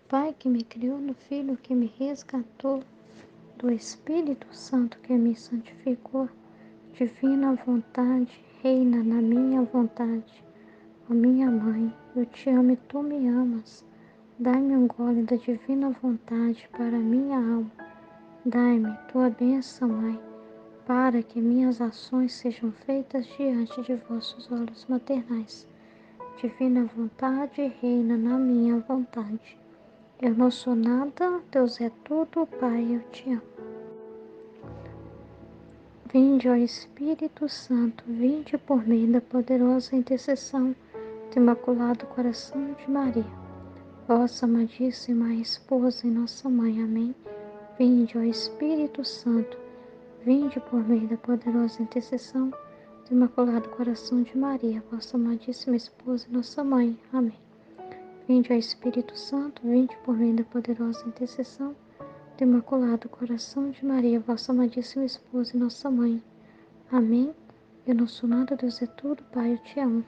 Pai que me criou, no Filho que me resgatou, do Espírito Santo que me santificou. Divina vontade, reina na minha vontade. Ó minha mãe, eu te amo e tu me amas. Dai-me um gole da divina vontade para minha alma. Dai-me tua bênção, Mãe, para que minhas ações sejam feitas diante de vossos olhos maternais. Divina vontade, reina na minha vontade. Eu não sou nada, Deus é tudo, Pai, eu te amo. Vinde, ó Espírito Santo, vinde por meio da poderosa intercessão do Imaculado Coração de Maria, vossa amadíssima esposa e nossa mãe. Amém. Vinde, ó Espírito Santo, vinde por meio da poderosa intercessão do Imaculado Coração de Maria, vossa amadíssima esposa e nossa mãe. Amém. Vinde, ó Espírito Santo, vinde por meio da poderosa intercessão do Imaculado Coração de Maria, vossa amadíssima esposa e nossa mãe. Amém. Eu não sou nada, Deus é tudo, Pai, eu te amo.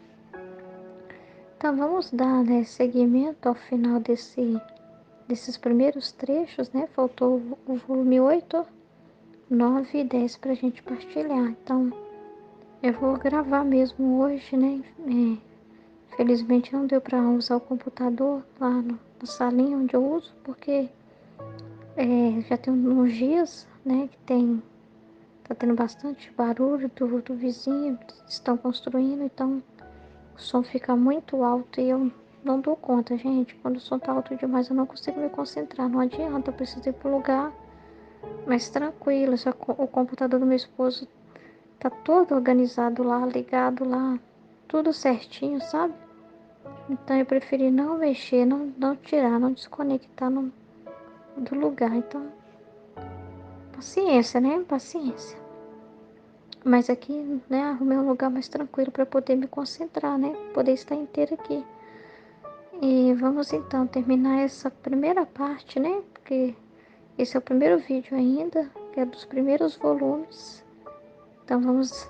Então vamos dar seguimento ao final desses primeiros trechos, né? Faltou o volume 8, 9 e 10 para a gente partilhar. Então eu vou gravar mesmo hoje, né? Felizmente não deu para usar o computador lá na salinha onde eu uso, porque já tem uns dias, né, que tá tendo bastante barulho do vizinho, estão construindo, então o som fica muito alto e eu não dou conta, gente. Quando o som tá alto demais eu não consigo me concentrar, não adianta, eu preciso ir pro lugar mais tranquilo. Só que o computador do meu esposo tá todo organizado lá, ligado lá, tudo certinho, sabe? Então eu preferi não mexer, não tirar, não desconectar do lugar. Então, paciência, né? Paciência. Mas aqui, né, arrumei um lugar mais tranquilo para poder me concentrar, né? Poder estar inteira aqui. E vamos então terminar essa primeira parte, né? Porque esse é o primeiro vídeo ainda, que é dos primeiros volumes. Então vamos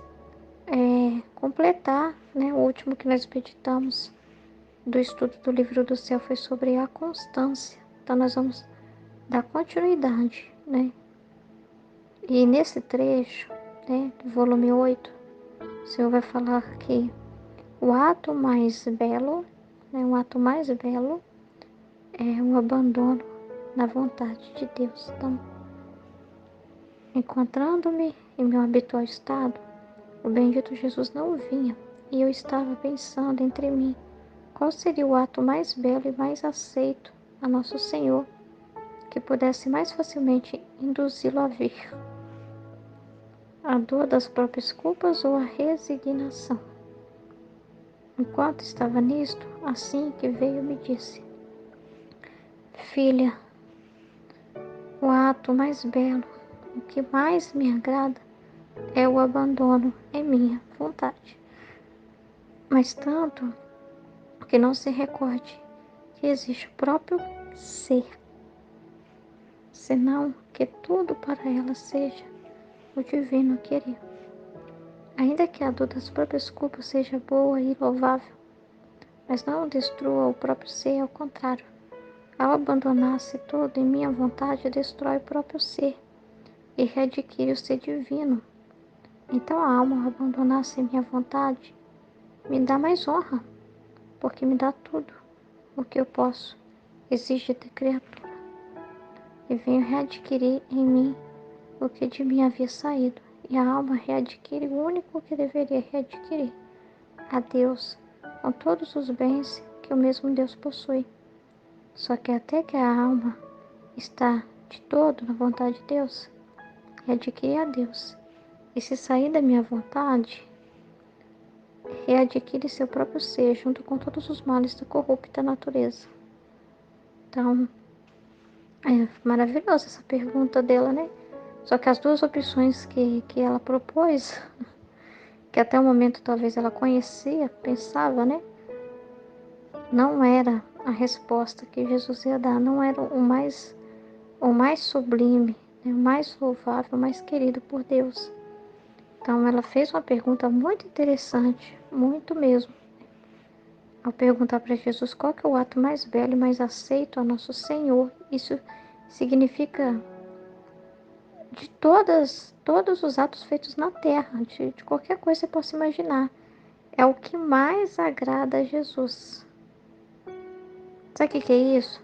completar, né? O último que nós meditamos do estudo do Livro do Céu foi sobre a constância. Então nós vamos dar continuidade, né? E nesse trecho, né, do volume 8, o Senhor vai falar que o ato mais belo, né, o ato mais belo é o abandono na vontade de Deus. Então, encontrando-me em meu habitual estado, o bendito Jesus não vinha, e eu estava pensando entre mim qual seria o ato mais belo e mais aceito a nosso Senhor, que pudesse mais facilmente induzi-lo a vir. A dor das próprias culpas ou a resignação. Enquanto estava nisto, assim que veio me disse: Filha, o ato mais belo, o que mais me agrada, é o abandono em minha vontade. Mas tanto que não se recorde que existe o próprio ser, senão que tudo para ela seja o divino querer. Ainda que a dor das próprias culpas seja boa e louvável, mas não destrua o próprio ser, ao contrário. Ao abandonar-se todo em minha vontade, destrói o próprio ser e readquire o ser divino. Então a alma, ao abandonar-se em minha vontade, me dá mais honra, porque me dá tudo o que eu posso exigir da criatura. E venho readquirir em mim o que de mim havia saído, e a alma readquire o único que deveria readquirir, a Deus, com todos os bens que o mesmo Deus possui. Só que até que a alma está de todo na vontade de Deus, readquire a Deus. E se sair da minha vontade, readquire seu próprio ser, junto com todos os males da corrupta natureza. Então, é maravilhosa essa pergunta dela, né? Só que as duas opções que ela propôs, que até o momento talvez ela conhecia, pensava, né? Não era a resposta que Jesus ia dar, não era o mais sublime, né? O mais louvável, o mais querido por Deus. Então ela fez uma pergunta muito interessante, muito mesmo. ao perguntar para Jesus qual que é o ato mais belo e mais aceito ao nosso Senhor. Isso significa de todos os atos feitos na terra, de qualquer coisa que você possa imaginar. É o que mais agrada a Jesus. Sabe o que é isso?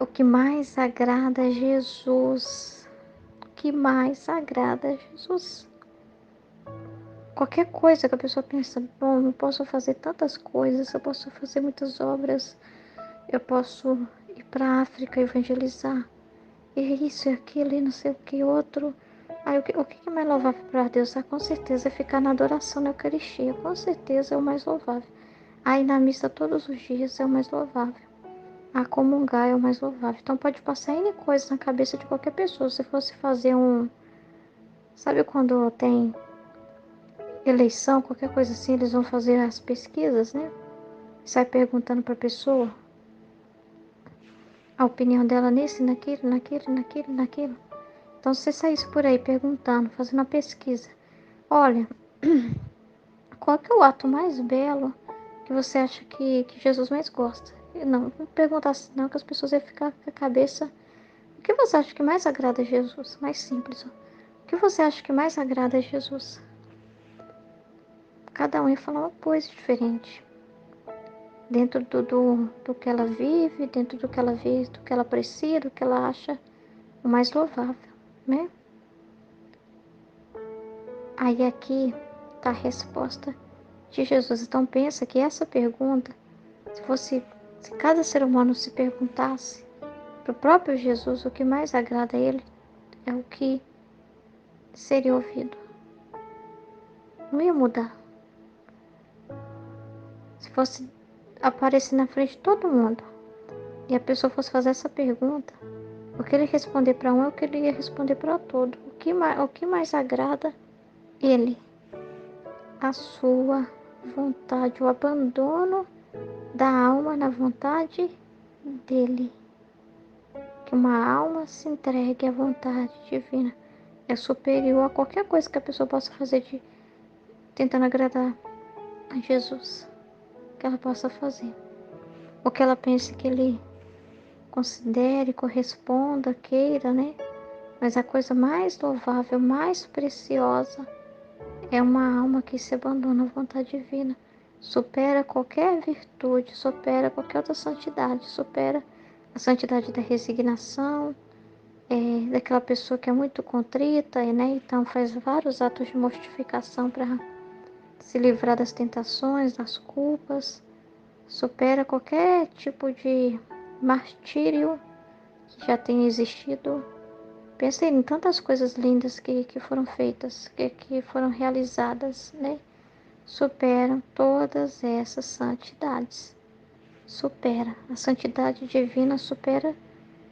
O que mais agrada a Jesus. O que mais agrada a Jesus. Qualquer coisa que a pessoa pensa, bom, eu posso fazer tantas coisas, eu posso fazer muitas obras, eu posso ir para a África evangelizar, e isso e aquilo e não sei o que outro. Aí o que é mais louvável para Deus? Ah, com certeza é ficar na adoração na Eucaristia, com certeza é o mais louvável. Aí na missa todos os dias é o mais louvável. A comungar é o mais louvável. Então pode passar N coisas na cabeça de qualquer pessoa. Se fosse fazer sabe quando tem eleição, qualquer coisa assim, eles vão fazer as pesquisas, né? Sai perguntando para a pessoa a opinião dela nisso, naquilo. Então, se você saísse por aí perguntando, fazendo uma pesquisa, olha, qual que é o ato mais belo que você acha que Jesus mais gosta? E não perguntar assim, não, que as pessoas iam ficar com a cabeça. O que você acha que mais agrada a Jesus? Mais simples, ó. O que você acha que mais agrada a Jesus? Cada um ia falar uma coisa diferente. Dentro do que ela vive, dentro do que ela vê, do que ela aprecia, do que ela acha o mais louvável, né? Aí aqui está a resposta de Jesus. Então pensa que essa pergunta, se cada ser humano se perguntasse para o próprio Jesus o que mais agrada a ele, é o que seria ouvido. Não ia mudar. Se fosse aparecer na frente de todo mundo e a pessoa fosse fazer essa pergunta, o que ele responder para um é o que ele ia responder para todo. O que mais agrada ele? A sua vontade, o abandono da alma na vontade dele. Que uma alma se entregue à vontade divina é superior a qualquer coisa que a pessoa possa fazer tentando agradar a Jesus. Que ela possa fazer. Ou que ela pense que ele considere, corresponda, queira, né? Mas a coisa mais louvável, mais preciosa é uma alma que se abandona à vontade divina. Supera qualquer virtude, supera qualquer outra santidade, supera a santidade da resignação, daquela pessoa que é muito contrita, né? Então faz vários atos de mortificação para se livrar das tentações, das culpas, supera qualquer tipo de martírio que já tenha existido. Pensei em tantas coisas lindas que foram feitas, que foram realizadas, né? Superam todas essas santidades. Supera. A santidade divina supera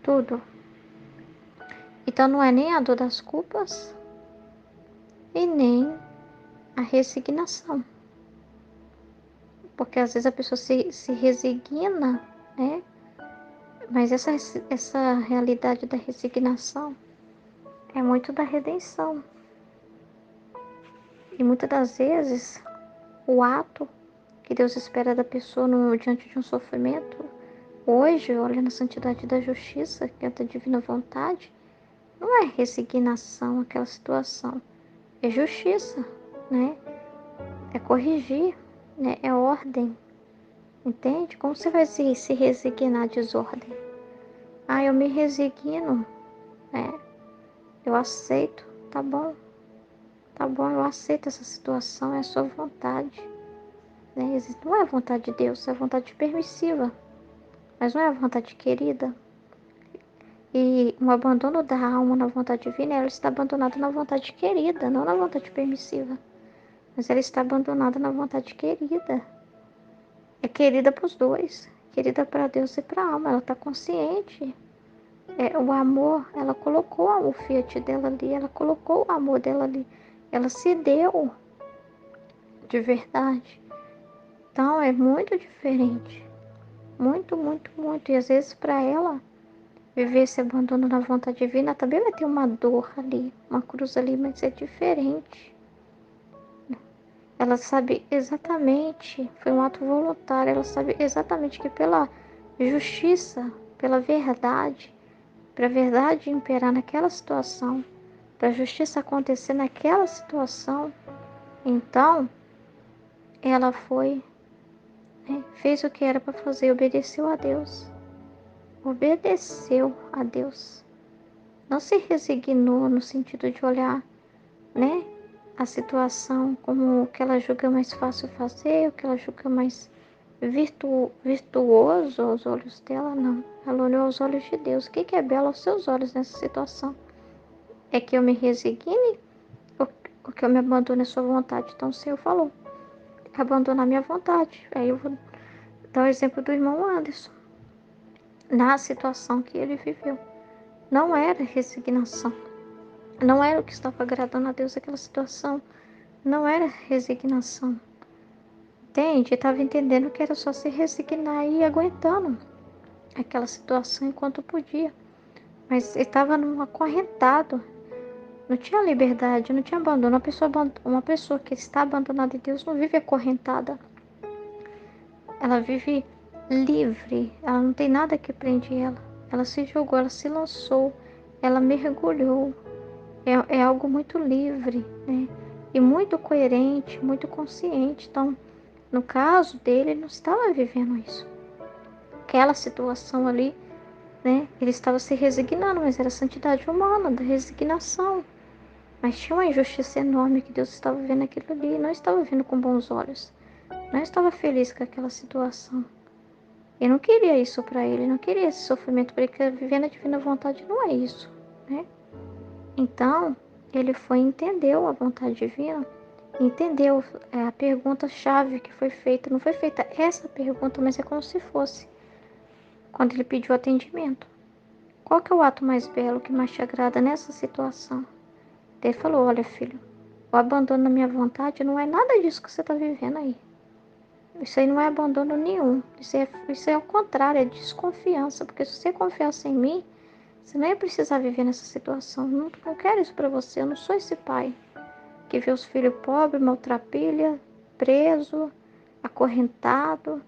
tudo. Então não é nem a dor das culpas e nem a resignação. Porque às vezes a pessoa se resigna, né? Mas essa realidade da resignação é muito da redenção. E muitas das vezes o ato que Deus espera da pessoa diante de um sofrimento, hoje, olhando a santidade da justiça, que é da divina vontade, não é resignação àquela situação, é justiça, né? É corrigir, né? É ordem, entende? Como você vai se resignar à desordem? Ah, eu me resigno, né? Eu aceito, tá bom, eu aceito essa situação, é a sua vontade. Né? Não é a vontade de Deus, é a vontade permissiva, mas não é a vontade querida. E um abandono da alma na vontade divina, ela está abandonada na vontade querida, não na vontade permissiva. Mas ela está abandonada na vontade querida. É querida para os dois, querida para Deus e para a alma. Ela está consciente. O amor, ela colocou o fiat dela ali, ela colocou o amor dela ali. Ela se deu de verdade. Então é muito diferente. Muito, muito, muito. E às vezes para ela viver esse abandono na vontade divina também vai ter uma dor ali, uma cruz ali, mas é diferente. Ela sabe exatamente, foi um ato voluntário, ela sabe exatamente que pela justiça, pela verdade, para a verdade imperar naquela situação, para a justiça acontecer naquela situação, então ela foi, né, fez o que era para fazer, obedeceu a Deus. Obedeceu a Deus. Não se resignou no sentido de olhar, né, a situação como o que ela julga mais fácil fazer, o que ela julga mais virtuoso aos olhos dela, não. Ela olhou aos olhos de Deus. O que é belo aos seus olhos nessa situação? É que eu me resigne ou que eu me abandone à sua vontade? Então o Senhor falou, abandonar a minha vontade. Aí eu vou dar o exemplo do irmão Anderson. Na situação que ele viveu, não era resignação. Não era o que estava agradando a Deus naquela situação. Não era resignação. Entende? Estava entendendo que era só se resignar e ir aguentando aquela situação enquanto podia. Mas ele estava num acorrentado. Não tinha liberdade, não tinha abandono. Uma pessoa que está abandonada de Deus não vive acorrentada. Ela vive livre. Ela não tem nada que prende ela. Ela se jogou, ela se lançou, ela mergulhou. É algo muito livre, né? E muito coerente, muito consciente. Então, no caso dele, ele não estava vivendo isso. Aquela situação ali, né? Ele estava se resignando, mas era a santidade humana, da resignação. Mas tinha uma injustiça enorme que Deus estava vendo aquilo ali e não estava vendo com bons olhos. Não estava feliz com aquela situação. Eu não queria isso para ele, não queria esse sofrimento para ele, porque viver na divina vontade não é isso, né? Então, ele foi e entendeu a vontade divina, entendeu a pergunta-chave que foi feita. Não foi feita essa pergunta, mas é como se fosse quando ele pediu atendimento. Qual que é o ato mais belo que mais te agrada nessa situação? Ele falou, olha filho, o abandono da minha vontade não é nada disso que você está vivendo aí. Isso aí não é abandono nenhum. Isso é o contrário, é desconfiança. Porque se você confiasse em mim, você não ia precisar viver nessa situação. Não quero isso para você. Eu não sou esse pai que vê os filhos pobres, maltrapilha, preso, acorrentado,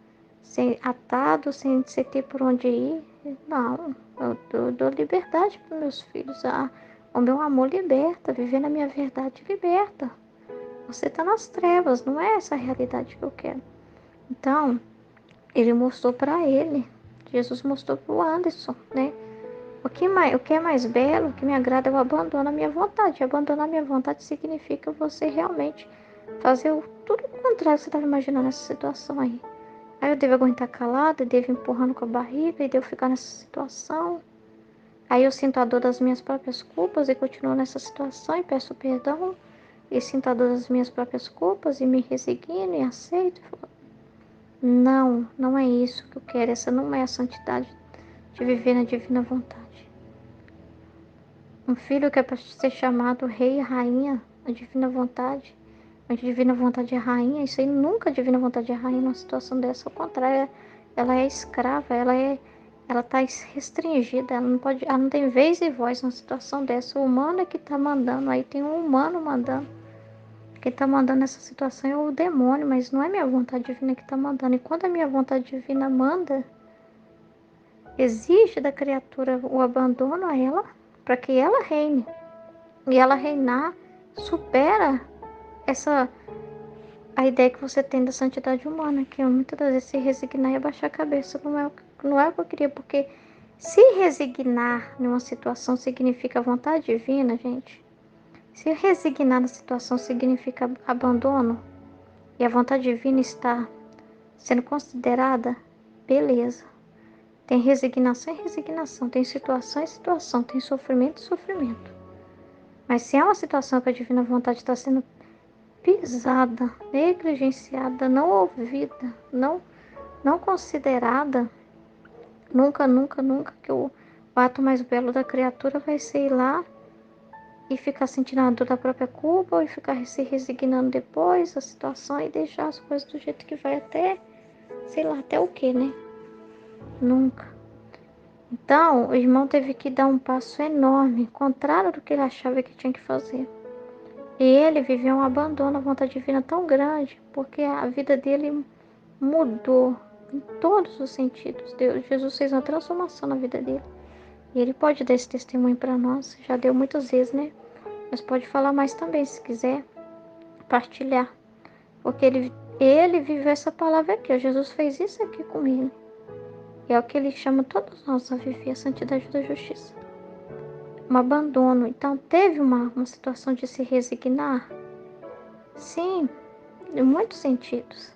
atado, sem ter por onde ir. Não, eu dou liberdade para meus filhos. O meu amor liberta, viver na minha verdade liberta. Você está nas trevas, não é essa a realidade que eu quero. Então, ele mostrou para ele, Jesus mostrou para o Anderson, né? O que é mais belo, o que me agrada, eu abandono a minha vontade. Abandonar a minha vontade significa você realmente fazer tudo o contrário que você estava imaginando nessa situação aí. Aí eu devo aguentar calada, eu devo empurrando com a barriga, e devo ficar nessa situação. Aí eu sinto a dor das minhas próprias culpas e continuo nessa situação e peço perdão. E sinto a dor das minhas próprias culpas e me resigno e aceito. Não, não é isso que eu quero. Essa não é a santidade de viver na divina vontade. Um filho que é para ser chamado rei e rainha, a divina vontade. A divina vontade é rainha. Isso aí nunca a divina vontade é rainha numa situação dessa. Ao contrário, ela é escrava, ela está restringida, ela não tem vez e voz numa situação dessa. O humano é que está mandando, aí tem um humano mandando. Quem está mandando essa situação é o demônio, mas não é minha vontade divina que está mandando. E quando a minha vontade divina manda, exige da criatura o abandono a ela, para que ela reine. E ela reinar supera a ideia que você tem da santidade humana, que é muitas das vezes se resignar e abaixar a cabeça. Não é o que eu queria, porque se resignar numa situação significa vontade divina, gente. Se resignar na situação significa abandono, e a vontade divina está sendo considerada, beleza. Tem resignação e resignação, tem situação e situação, tem sofrimento e sofrimento. Mas se é uma situação que a divina vontade está sendo pisada, negligenciada, não ouvida, não considerada, nunca que o ato mais belo da criatura vai ser ir lá e ficar sentindo a dor da própria culpa, ou ficar se resignando depois da situação e deixar as coisas do jeito que vai até, sei lá, até o que, né? Nunca. Então, o irmão teve que dar um passo enorme, contrário do que ele achava que tinha que fazer. E ele viveu um abandono à vontade divina tão grande, porque a vida dele mudou em todos os sentidos. Jesus fez uma transformação na vida dele. E ele pode dar esse testemunho para nós. Já deu muitas vezes, né? Mas pode falar mais também, se quiser partilhar. Porque ele viveu essa palavra aqui. Ó, Jesus fez isso aqui com ele. E é o que ele chama todos nós a viver, a santidade da justiça. Um abandono. Então, teve uma situação de se resignar? Sim, em muitos sentidos.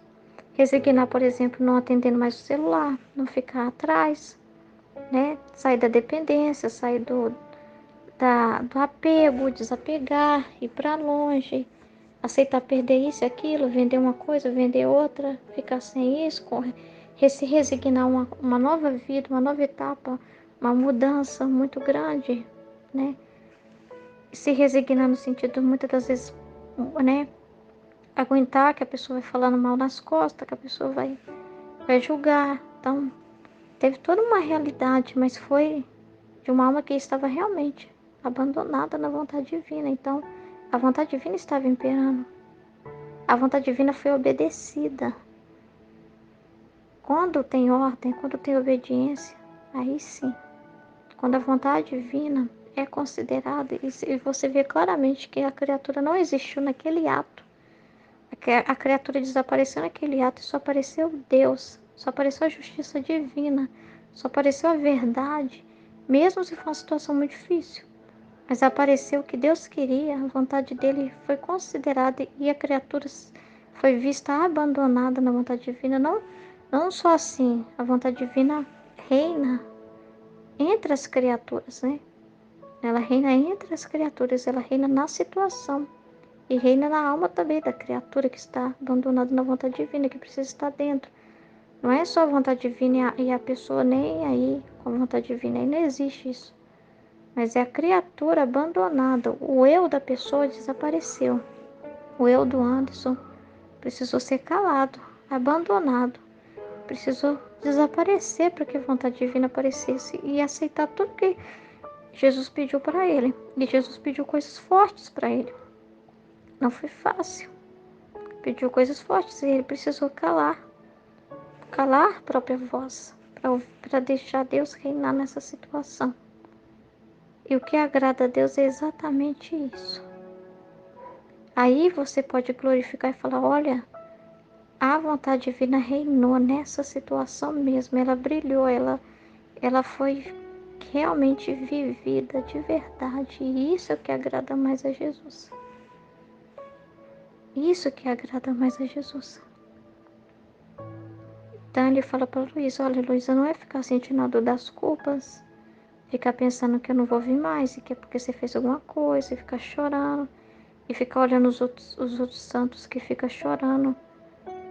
Resignar, por exemplo, não atendendo mais o celular, não ficar atrás, né? Sair da dependência, sair do apego, desapegar, ir para longe, aceitar perder isso e aquilo, vender uma coisa, vender outra, ficar sem isso, se resignar a uma nova vida, uma nova etapa, uma mudança muito grande, né? Se resignar no sentido, muitas das vezes, né? Aguentar que a pessoa vai falando mal nas costas, que a pessoa vai julgar. Então, teve toda uma realidade, mas foi de uma alma que estava realmente abandonada na vontade divina. Então, a vontade divina estava imperando. A vontade divina foi obedecida. Quando tem ordem, quando tem obediência, aí sim. Quando a vontade divina é considerada, e você vê claramente que a criatura não existiu naquele ato. A criatura desapareceu naquele ato e só apareceu Deus, só apareceu a justiça divina, só apareceu a verdade, mesmo se for uma situação muito difícil. Mas apareceu o que Deus queria, a vontade dele foi considerada e a criatura foi vista abandonada na vontade divina. Não só assim, a vontade divina reina entre as criaturas, né? Ela reina entre as criaturas, ela reina na situação. E reina na alma também da criatura que está abandonada na vontade divina, que precisa estar dentro. Não é só a vontade divina e a pessoa nem aí com a vontade divina, aí não existe isso. Mas é a criatura abandonada. O eu da pessoa desapareceu. O eu do Anderson precisou ser calado, abandonado. Precisou desaparecer para que a vontade divina aparecesse e aceitar tudo que Jesus pediu para ele. E Jesus pediu coisas fortes para ele. Não foi fácil. Pediu coisas fortes e ele precisou calar a própria voz para deixar Deus reinar nessa situação. E o que agrada a Deus é exatamente isso. Aí você pode glorificar e falar, olha, a vontade divina reinou nessa situação mesmo, ela brilhou, ela foi realmente vivida de verdade. E isso é o que agrada mais a Jesus. Isso que agrada mais a Jesus. Então ele fala para Luísa, olha, Luísa, não é ficar sentindo a dor das culpas, ficar pensando que eu não vou vir mais, e que é porque você fez alguma coisa, e ficar chorando, e ficar olhando os outros santos que ficam chorando,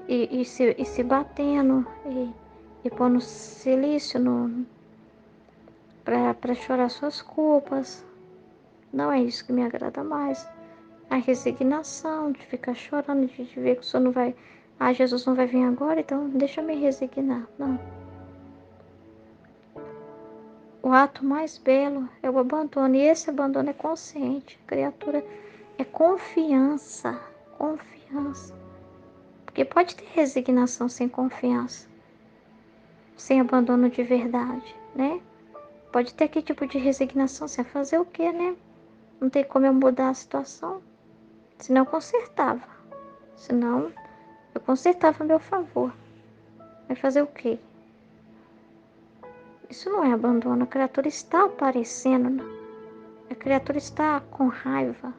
e se batendo, e pondo silício para chorar suas culpas. Não é isso que me agrada mais. A resignação de ficar chorando, de ver que o Senhor não vai... Ah, Jesus não vai vir agora, então deixa eu me resignar. Não. O ato mais belo é o abandono. E esse abandono é consciente. A criatura é confiança. Confiança. Porque pode ter resignação sem confiança. Sem abandono de verdade, né? Pode ter que tipo de resignação sem fazer o quê, né? Não tem como eu mudar a situação. Senão eu consertava. Senão eu consertava a meu favor. Vai fazer o quê? Isso não é abandono. A criatura está aparecendo. A criatura está com raiva.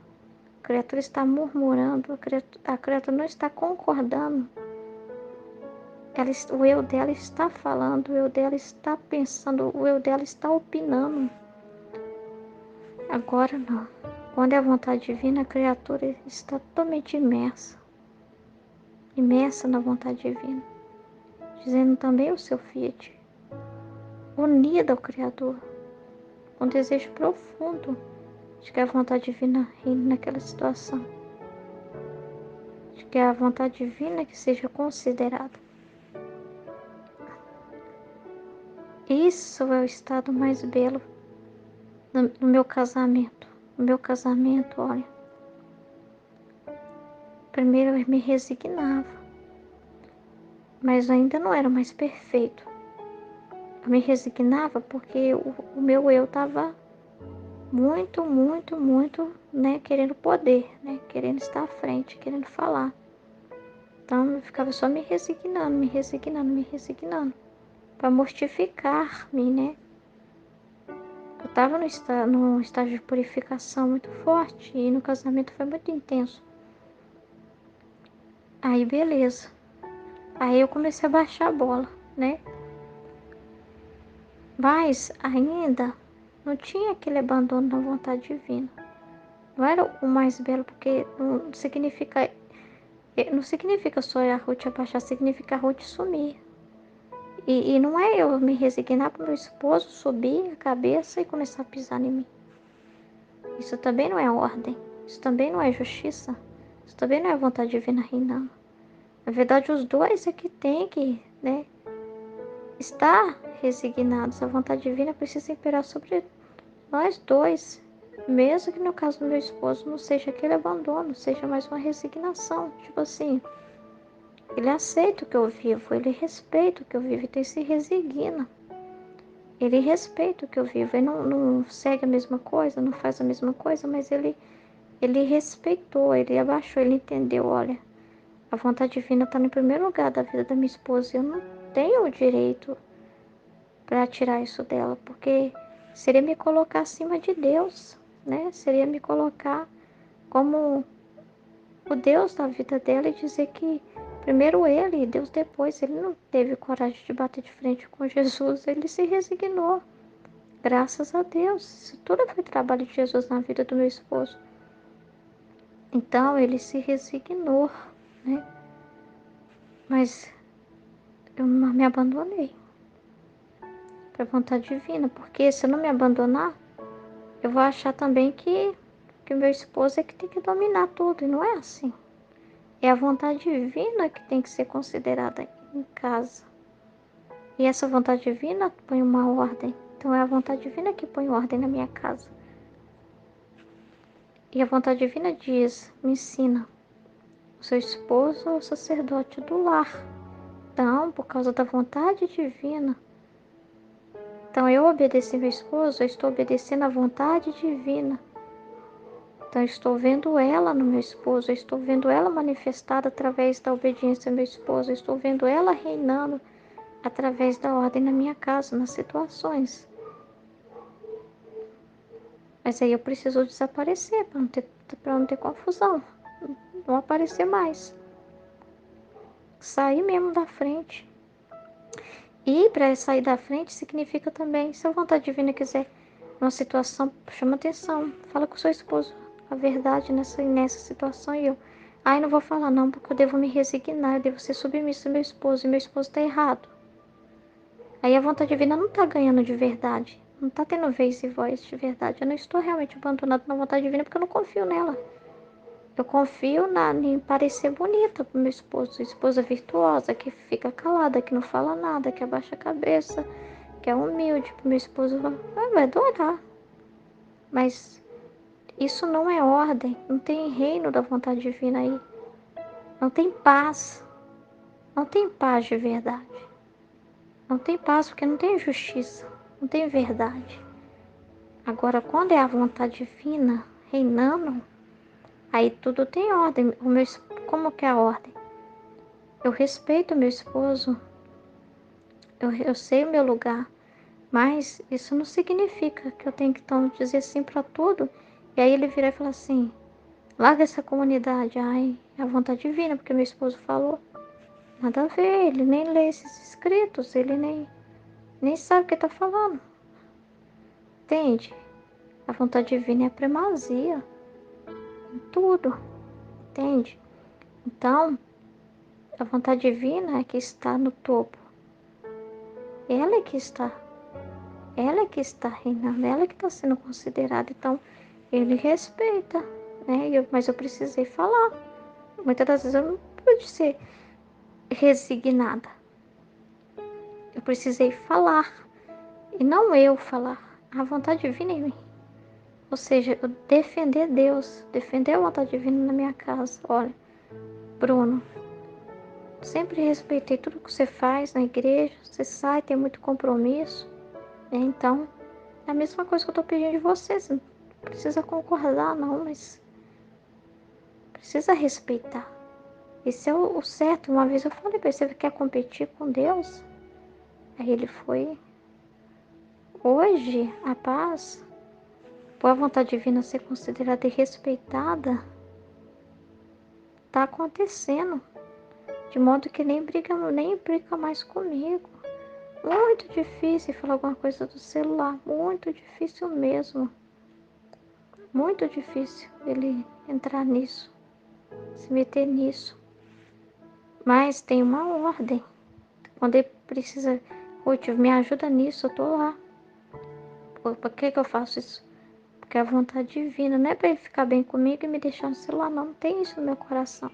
A criatura está murmurando. A criatura não está concordando. O eu dela está falando. O eu dela está pensando. O eu dela está opinando. Agora não. Quando é a vontade divina, a criatura está totalmente imersa. Imersa na vontade divina. Dizendo também o seu fiat. Unida ao Criador. Um desejo profundo de que a vontade divina reine naquela situação. De que a vontade divina que seja considerada. Isso é o estado mais belo no meu casamento. No meu casamento, olha. primeiro eu me resignava, mas ainda não era mais perfeito. Eu me resignava porque o meu eu estava muito, muito, muito, né, querendo poder, né, querendo estar à frente, querendo falar. Então eu ficava só me resignando, me resignando, me resignando, para mortificar-me, né. Eu estava no estágio de purificação muito forte e no casamento foi muito intenso. Aí beleza. Aí eu comecei a baixar a bola, né. Mas ainda não tinha aquele abandono da vontade divina. Não era o mais belo, porque não significa só a Ruth abaixar, significa a Ruth sumir. E não é eu me resignar para o meu esposo subir a cabeça e começar a pisar em mim. Isso também não é ordem. Isso também não é justiça. Isso também não é vontade divina reinando. Na verdade, os dois é que tem que, né, estar resignados. A vontade divina precisa imperar sobre nós dois. Mesmo que no caso do meu esposo não seja aquele abandono, seja mais uma resignação. Tipo assim, ele aceita o que eu vivo, ele respeita o que eu vivo, então ele se resigna. Ele respeita o que eu vivo, ele não segue a mesma coisa, não faz a mesma coisa, mas ele respeitou, ele abaixou, ele entendeu, olha, a vontade divina está no primeiro lugar da vida da minha esposa, eu não tenho o direito para tirar isso dela, porque seria me colocar acima de Deus, né? Seria me colocar como o Deus da vida dela e dizer que primeiro ele e Deus depois. Ele não teve coragem de bater de frente com Jesus, ele se resignou. Graças a Deus. Isso tudo foi trabalho de Jesus na vida do meu esposo. Então ele se resignou, né? Mas eu não me abandonei para a vontade divina, porque se eu não me abandonar, eu vou achar também que o meu esposo é que tem que dominar tudo, e não é assim. É a vontade divina que tem que ser considerada em casa. E essa vontade divina põe uma ordem. Então é a vontade divina que põe ordem na minha casa. E a vontade divina diz, me ensina, o seu esposo é o sacerdote do lar. Então, por causa da vontade divina, então eu obedeci meu esposo, eu estou obedecendo a vontade divina. Então eu estou vendo ela no meu esposo, eu estou vendo ela manifestada através da obediência ao meu esposo, eu estou vendo ela reinando através da ordem na minha casa, nas situações. Mas aí eu preciso desaparecer para não ter confusão, não aparecer mais. Sair mesmo da frente. E para sair da frente significa também, se a vontade divina quiser, numa situação, chama atenção, fala com o seu esposo a verdade nessa situação e eu. Ai, não vou falar não, porque eu devo me resignar, eu devo ser submissa ao meu esposo, e meu esposo está errado. Aí a vontade divina não está ganhando de verdade, não está tendo vez e voz de verdade. Eu não estou realmente abandonado na vontade divina porque eu não confio nela. Eu confio em parecer bonita pro meu esposo, esposa virtuosa, que fica calada, que não fala nada, que abaixa a cabeça, que é humilde. Pro meu esposo vai adorar. Mas isso não é ordem, não tem reino da vontade divina aí. Não tem paz, não tem paz de verdade. Não tem paz porque não tem justiça, não tem verdade. Agora, quando é a vontade divina reinando, aí tudo tem ordem. Como que é a ordem? Eu respeito meu esposo, eu sei o meu lugar, mas isso não significa que eu tenho que então dizer sim para tudo. E aí ele virar e falar assim, larga essa comunidade, ai, é a vontade divina, porque meu esposo falou. Nada a ver, ele nem lê esses escritos, ele nem sabe o que está falando. Entende? A vontade divina é a primazia em tudo, entende? Então, a vontade divina é que está no topo. Ela é que está. Ela é que está reinando, ela é que está sendo considerada. Então, ele respeita, né? Mas eu precisei falar. Muitas das vezes eu não pude ser resignada. Eu precisei falar. E não eu falar. A vontade divina em mim. Ou seja, eu defender Deus, defender a vontade divina na minha casa. Olha, Bruno, sempre respeitei tudo que você faz na igreja, você sai, tem muito compromisso, né? Então, é a mesma coisa que eu tô pedindo de você. Você não precisa concordar, não, mas precisa respeitar. Esse é o certo. Uma vez eu falei pra ele, você quer competir com Deus? Aí ele foi. Hoje, a paz, por a vontade divina ser considerada e respeitada, tá acontecendo. De modo que nem briga mais comigo. Muito difícil falar alguma coisa do celular. Muito difícil mesmo. Muito difícil ele entrar nisso, se meter nisso. Mas tem uma ordem. Quando ele precisa, Ruth, me ajuda nisso, eu tô lá. Por que eu faço isso? Porque é a vontade divina. Não é pra ele ficar bem comigo e me deixar no celular, não. Não tem isso no meu coração.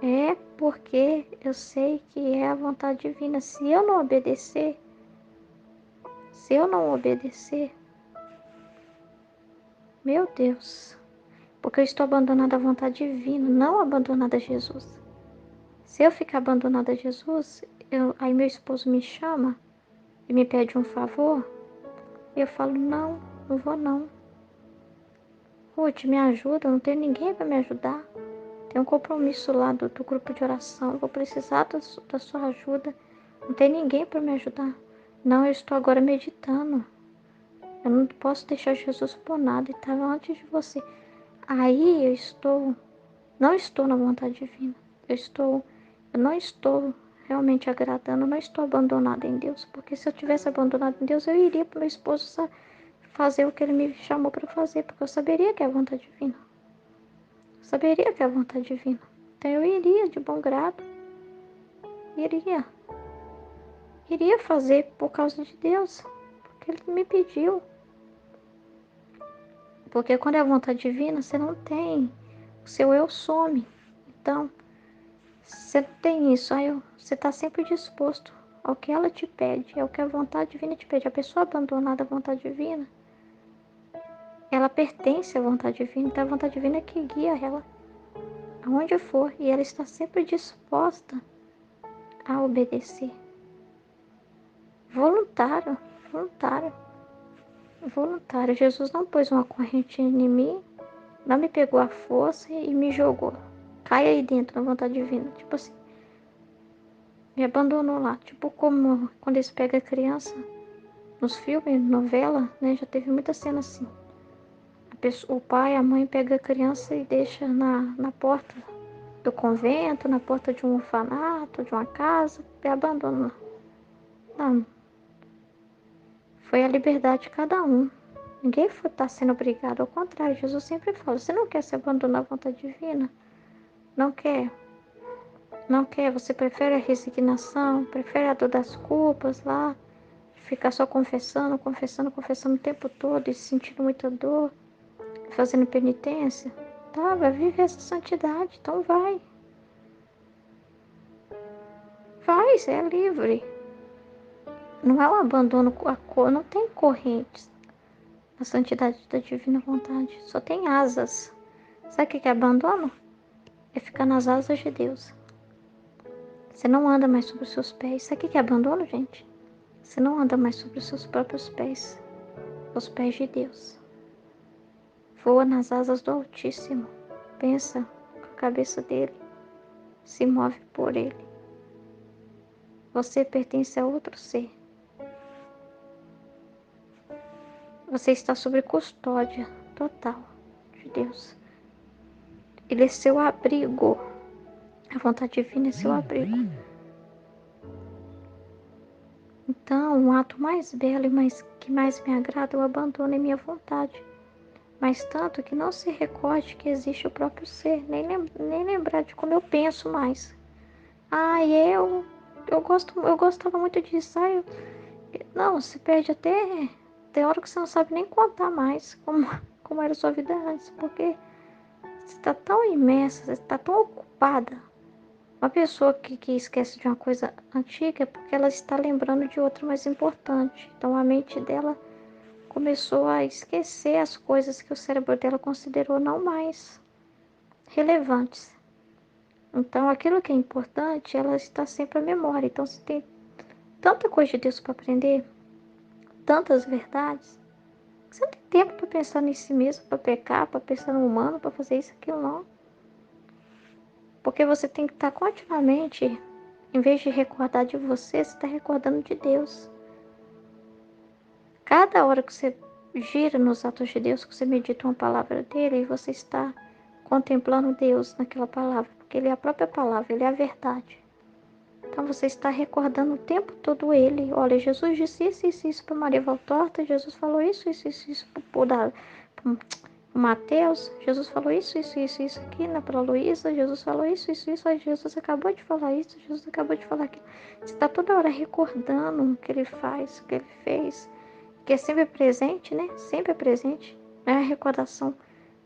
É porque eu sei que é a vontade divina. Se eu não obedecer, meu Deus, porque eu estou abandonada à vontade divina, não abandonada a Jesus. Se eu ficar abandonada a Jesus, aí meu esposo me chama e me pede um favor, eu falo, não, não vou não. Ruth, me ajuda, não tem ninguém para me ajudar. Tem um compromisso lá do grupo de oração, eu vou precisar da sua ajuda. Não tem ninguém para me ajudar. Não, eu estou agora meditando. Eu não posso deixar Jesus por nada, ele estava antes de você. Aí não estou na vontade divina. Eu não estou realmente agradando, eu não estou abandonada em Deus. Porque se eu tivesse abandonado em Deus, eu iria para o meu esposo fazer o que ele me chamou para fazer, porque eu saberia que é a vontade divina. Eu saberia que é a vontade divina. Então eu iria de bom grado. Iria. Iria fazer por causa de Deus, porque ele me pediu. Porque quando é a vontade divina, você não tem. O seu eu some. Então, você não tem isso. Aí você está sempre disposto ao que ela te pede, ao que a vontade divina te pede. A pessoa abandonada à vontade divina, ela pertence à vontade divina. Então, a vontade divina é que guia ela aonde for. E ela está sempre disposta a obedecer. Voluntário, voluntário, voluntário. Jesus não pôs uma corrente em mim, não me pegou à força e me jogou. Cai aí dentro da vontade divina. Tipo assim, me abandonou lá. Tipo como quando eles pegam a criança nos filmes, novela, né? Já teve muita cena assim. O pai, a mãe pega a criança e deixa na porta do convento, na porta de um orfanato, de uma casa, e abandona. Não. Foi a liberdade de cada um. Ninguém está sendo obrigado. Ao contrário, Jesus sempre fala, você não quer se abandonar à vontade divina? Não quer? Não quer? Você prefere a resignação? Prefere a dor das culpas lá? Ficar só confessando, confessando, confessando o tempo todo e sentindo muita dor? Fazendo penitência? Tá, vai viver essa santidade. Então vai. Vai, você é livre. Não é um abandono, não tem correntes. A santidade da divina vontade só tem asas. Sabe o que é abandono? É ficar nas asas de Deus. Você não anda mais sobre os seus pés. Sabe o que é abandono, gente? Você não anda mais sobre os seus próprios pés. Os pés de Deus. Voa nas asas do Altíssimo. Pensa com a cabeça dele. Se move por ele. Você pertence a outro ser. Você está sob custódia total de Deus. Ele é seu abrigo. A vontade divina é seu abrigo. Então, o ato mais belo e que mais me agrada é o abandono em minha vontade. Mas tanto que não se recorde que existe o próprio ser, nem lembrar de como eu penso mais. Eu gostava muito disso. Não, se perde até. Tem hora que você não sabe nem contar mais como era a sua vida antes, porque você está tão imersa, você está tão ocupada. Uma pessoa que esquece de uma coisa antiga é porque ela está lembrando de outra mais importante. Então a mente dela começou a esquecer as coisas que o cérebro dela considerou não mais relevantes. Então, aquilo que é importante, ela está sempre à memória. Então, se tem tanta coisa de Deus para aprender, tantas verdades, você não tem tempo para pensar em si mesmo, para pecar, para pensar no humano, para fazer isso, aquilo, não. Porque você tem que estar continuamente, em vez de recordar de você, você está recordando de Deus. Cada hora que você gira nos atos de Deus, que você medita uma palavra dele, você está contemplando Deus naquela palavra, porque ele é a própria palavra, ele é a verdade. Então você está recordando o tempo todo ele. Olha, Jesus disse isso para Maria Valtorta, Jesus falou isso para Mateus, Jesus falou isso aqui, né, para Luísa, Jesus falou isso, aí Jesus acabou de falar isso, Jesus acabou de falar aquilo. Você está toda hora recordando o que ele faz, o que ele fez, que é sempre presente, né? Sempre é presente. Não é a recordação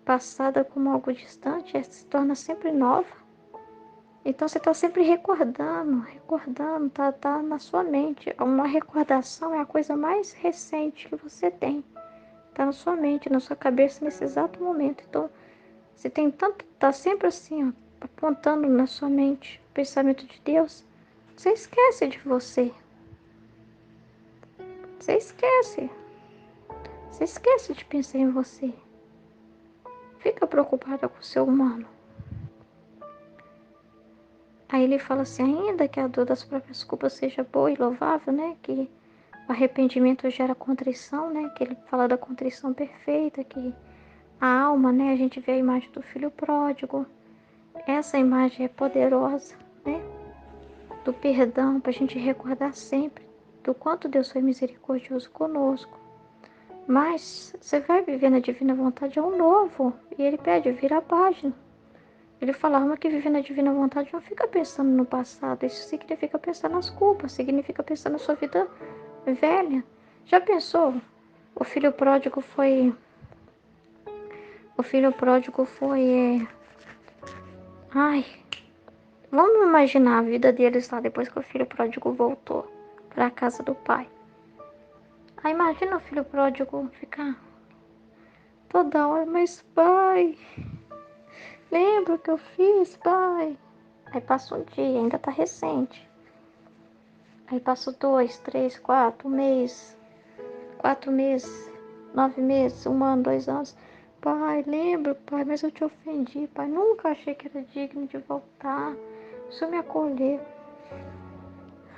passada como algo distante, se torna sempre nova. Então você está sempre recordando, tá na sua mente. Uma recordação é a coisa mais recente que você tem. Tá na sua mente, na sua cabeça nesse exato momento. Então, você tem tanto, tá sempre assim, ó, apontando na sua mente o pensamento de Deus. Você esquece de você. Você esquece. Você esquece de pensar em você. Fica preocupada com o seu humano. Aí ele fala assim, ainda que a dor das próprias culpas seja boa e louvável, né? Que o arrependimento gera contrição, né? Que ele fala da contrição perfeita, que a alma, né? A gente vê a imagem do filho pródigo. Essa imagem é poderosa, né? Do perdão, para a gente recordar sempre do quanto Deus foi misericordioso conosco. Mas você vai viver na divina vontade é um novo. E ele pede, vira a página. Ele fala, alma que vive na divina vontade não fica pensando no passado. Isso significa pensar nas culpas, significa pensar na sua vida velha. Já pensou? O filho pródigo foi... O filho pródigo foi... Ai, vamos imaginar a vida deles lá depois que o filho pródigo voltou para a casa do pai. Aí imagina o filho pródigo ficar toda hora, mas pai, lembra o que eu fiz, pai? Aí passa um dia, ainda tá recente. Aí passa 2, 3, 4 meses, 9 meses, 1 ano, 2 anos. Pai, lembra, pai, mas eu te ofendi, pai. Nunca achei que era digno de voltar. O senhor me acolheu.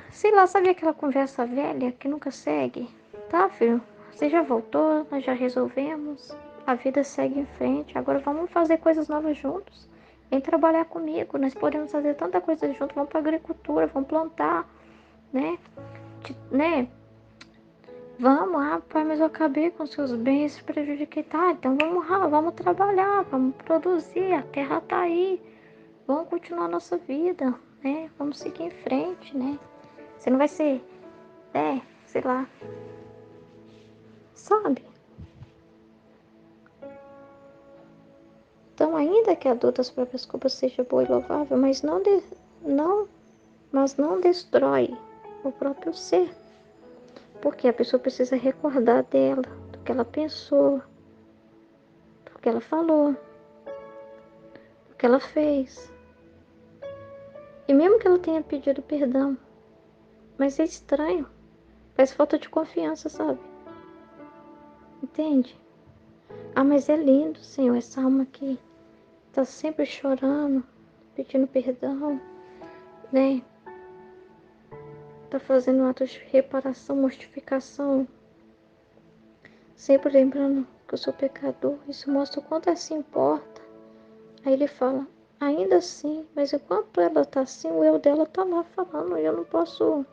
Sei lá, sabe aquela conversa velha que nunca segue? Tá, filho? Você já voltou, nós já resolvemos. A vida segue em frente. Agora vamos fazer coisas novas juntos. Vem trabalhar comigo. Nós podemos fazer tanta coisa juntos. Vamos para agricultura, vamos plantar, né? Né? Vamos, pai, mas eu acabei com seus bens, prejudiquei. Tá, então vamos lá, vamos trabalhar, vamos produzir. A terra tá aí. Vamos continuar a nossa vida, né? Vamos seguir em frente, né? Você não vai ser, sei lá, sabe? Então, ainda que a dor das próprias culpas seja boa e louvável, mas não destrói o próprio ser. Porque a pessoa precisa recordar dela, do que ela pensou, do que ela falou, do que ela fez. E mesmo que ela tenha pedido perdão, mas é estranho, faz falta de confiança, sabe? Entende? Ah, mas é lindo, Senhor, essa alma aqui tá sempre chorando, pedindo perdão, né? Tá fazendo atos de reparação, mortificação, sempre lembrando que eu sou pecador. Isso mostra o quanto ela se importa. Aí ele fala, ainda assim, mas enquanto ela tá assim, o eu dela tá lá falando, e eu não posso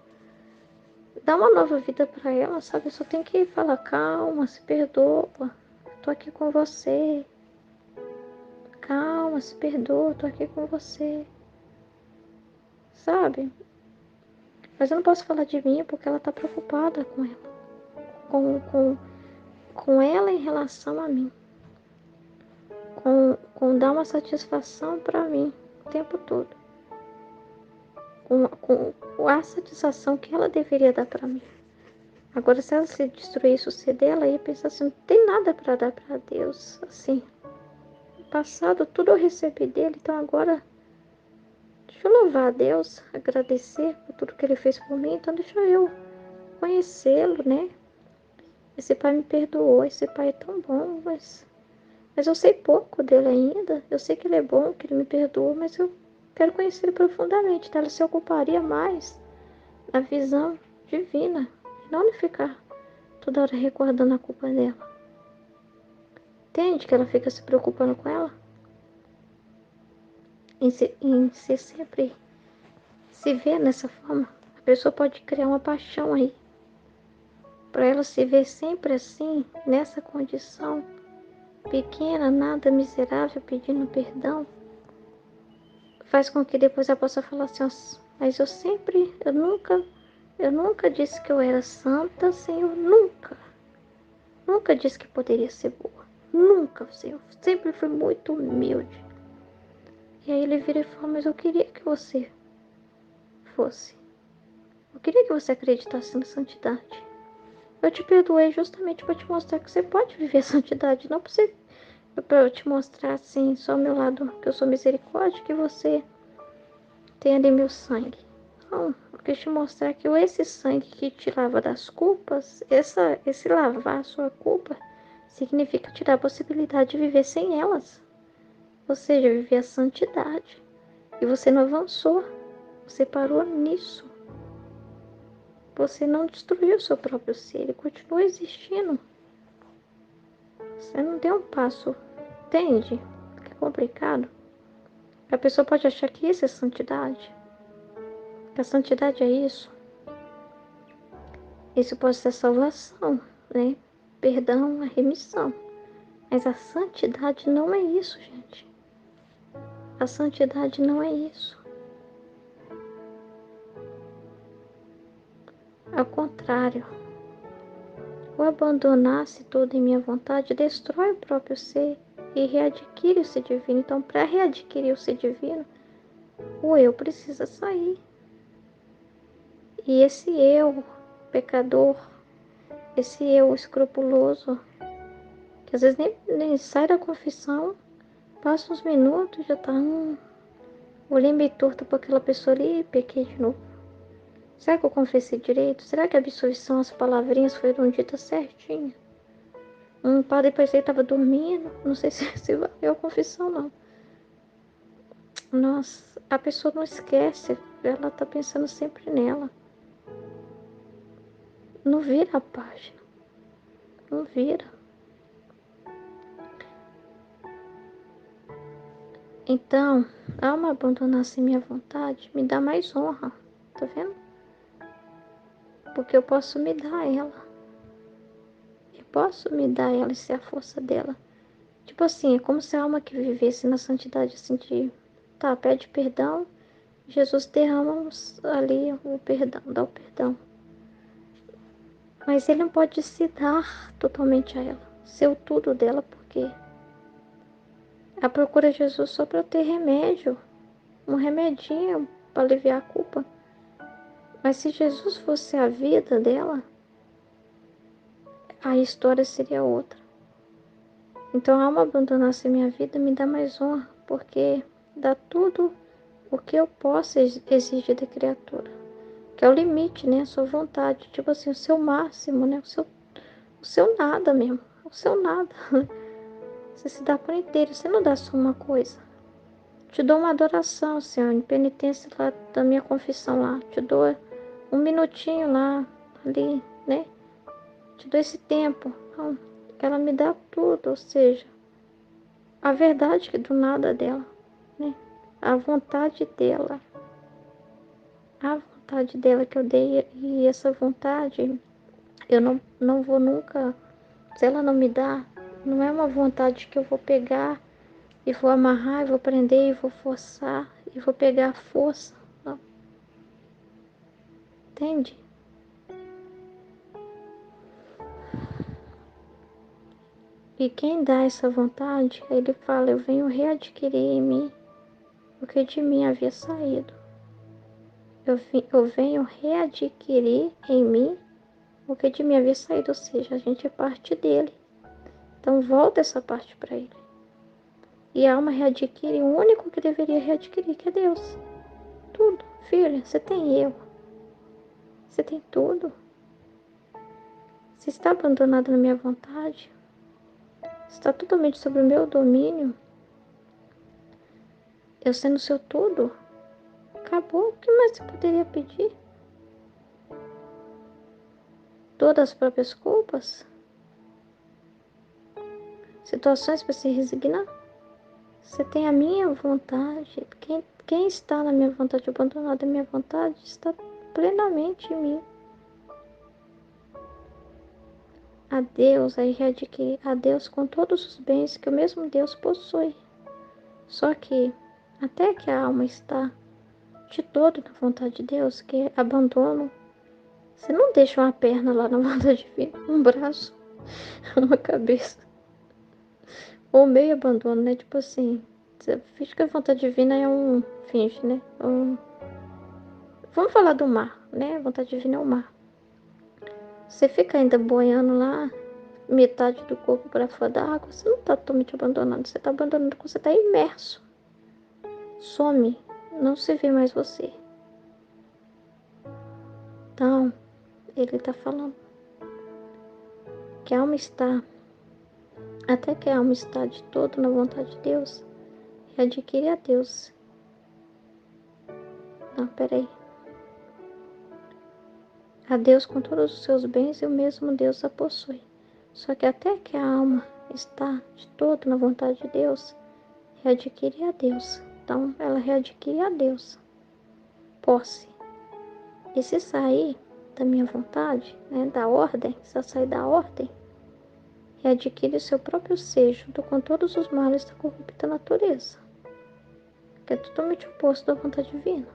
dar uma nova vida para ela, sabe? Eu só tenho que falar, calma, se perdoa, tô aqui com você. Calma, se perdoa, tô aqui com você. Sabe? Mas eu não posso falar de mim porque ela tá preocupada com ela. Com ela em relação a mim. Com dar uma satisfação para mim o tempo todo. Com a satisfação que ela deveria dar para mim. Agora, se ela se destruísse o ser dela, ia pensar assim, não tem nada para dar para Deus. Assim, no passado tudo eu recebi dele, então agora deixa eu louvar a Deus, agradecer por tudo que Ele fez por mim, então deixa eu conhecê-lo, né? Esse pai me perdoou, esse pai é tão bom, mas eu sei pouco dele ainda. Eu sei que ele é bom, que ele me perdoou, mas eu quero conhecer ele profundamente. Então ela se ocuparia mais da visão divina, e não de ficar toda hora recordando a culpa dela. Entende que ela fica se preocupando com ela? Em ser sempre se ver nessa forma. A pessoa pode criar uma paixão aí. Para ela se ver sempre assim, nessa condição, pequena, nada, miserável, pedindo perdão, faz com que depois ela possa falar assim, mas eu nunca disse que eu era santa, Senhor, nunca. Nunca disse que poderia ser boa. Nunca, Senhor. Sempre fui muito humilde. E aí ele vira e fala, mas eu queria que você fosse. Eu queria que você acreditasse na santidade. Eu te perdoei justamente para te mostrar que você pode viver a santidade, não para eu te mostrar assim, só o meu lado, que eu sou misericórdia, que você tem ali meu sangue. Não, eu quis te mostrar que esse sangue que te lava das culpas, esse lavar a sua culpa, significa te dar a possibilidade de viver sem elas. Ou seja, viver a santidade. E você não avançou, você parou nisso. Você não destruiu o seu próprio ser, ele continua existindo. Você não deu um passo, entende? Que é complicado. A pessoa pode achar que isso é santidade. Que a santidade é isso. Isso pode ser salvação, né? Perdão, a remissão. Mas a santidade não é isso, gente. A santidade não é isso. Ao contrário, o abandonar-se todo em minha vontade destrói o próprio ser e readquire o ser divino. Então, para readquirir o ser divino, o eu precisa sair. E esse eu, pecador, esse eu escrupuloso, que às vezes nem sai da confissão, passa uns minutos, já tá olhei meio torto para aquela pessoa ali e pequei de novo. Será que eu confessei direito? Será que a absolvição, as palavrinhas foram ditas certinho? Um padre parecia que estava dormindo, não sei se valeu a confissão, não. Nossa, a pessoa não esquece, ela tá pensando sempre nela. Não vira a página, não vira. Então, ao me abandonar sem minha vontade, me dá mais honra, tá vendo? Porque eu posso me dar a ela. Eu posso me dar a ela e ser a força dela. Tipo assim, é como se a alma que vivesse na santidade, assim, tá, pede perdão, Jesus derrama ali o perdão, dá o perdão. Mas ele não pode se dar totalmente a ela, ser o tudo dela, porque a procura de Jesus só para ter remédio, um remedinho para aliviar a culpa. Mas se Jesus fosse a vida dela, a história seria outra. Então, ao abandonar-se minha vida, me dá mais honra, porque dá tudo o que eu posso exigir da criatura. Que é o limite, né? A sua vontade. Tipo assim, o seu máximo, né? O seu nada mesmo. O seu nada. Você se dá por inteiro. Você não dá só uma coisa. Te dou uma adoração, Senhor, em penitência lá da minha confissão lá. Te dou um minutinho lá, ali, né? Te dou esse tempo. Então, ela me dá tudo, ou seja, a verdade que do nada dela, né? A vontade dela. A vontade dela que eu dei, e essa vontade, eu não vou nunca, se ela não me dá, não é uma vontade que eu vou pegar e vou amarrar, e vou prender, e vou forçar, e vou pegar a força, não. Entende? E quem dá essa vontade, ele fala, eu venho readquirir em mim o que de mim havia saído. Eu venho readquirir em mim o que de mim havia saído, ou seja, a gente é parte dele. Então volta essa parte para ele. E a alma readquire o único que deveria readquirir, que é Deus. tudo. Filha, você tem eu. Você tem tudo. Você está abandonada na minha vontade. Você está totalmente sob o meu domínio. Eu sendo seu tudo. Acabou. O que mais você poderia pedir? Todas as próprias culpas? Situações para se resignar? Você tem a minha vontade. Quem está na minha vontade, abandonado na minha vontade, está plenamente em mim. A Deus, aí readquirir a Deus com todos os bens que o mesmo Deus possui. Só que, até que a alma está de todo na vontade de Deus, que abandono, você não deixa uma perna lá na vontade divina, um braço, uma cabeça, ou meio abandono, né? Tipo assim, você finge que a vontade divina é um. Finge, né? Vamos falar do mar, né? A vontade divina é o mar. Você fica ainda boiando lá, metade do corpo para fora da água, você não está totalmente abandonando, você está abandonando quando você está imerso. Some, não se vê mais você. Então, ele está falando que a alma está, até que a alma está de todo na vontade de Deus, e adquire a Deus. Não, peraí. A Deus com todos os seus bens e o mesmo Deus a possui. Só que até que a alma está de todo na vontade de Deus, readquire a Deus. Então, ela readquire a Deus. Posse. E se sair da minha vontade, né, da ordem, se ela sair da ordem, readquire o seu próprio sejo com todos os males da corrupta natureza, que é totalmente oposto da vontade divina.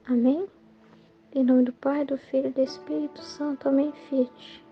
Amém? Em nome do Pai, do Filho e do Espírito Santo. Amém. Fiat.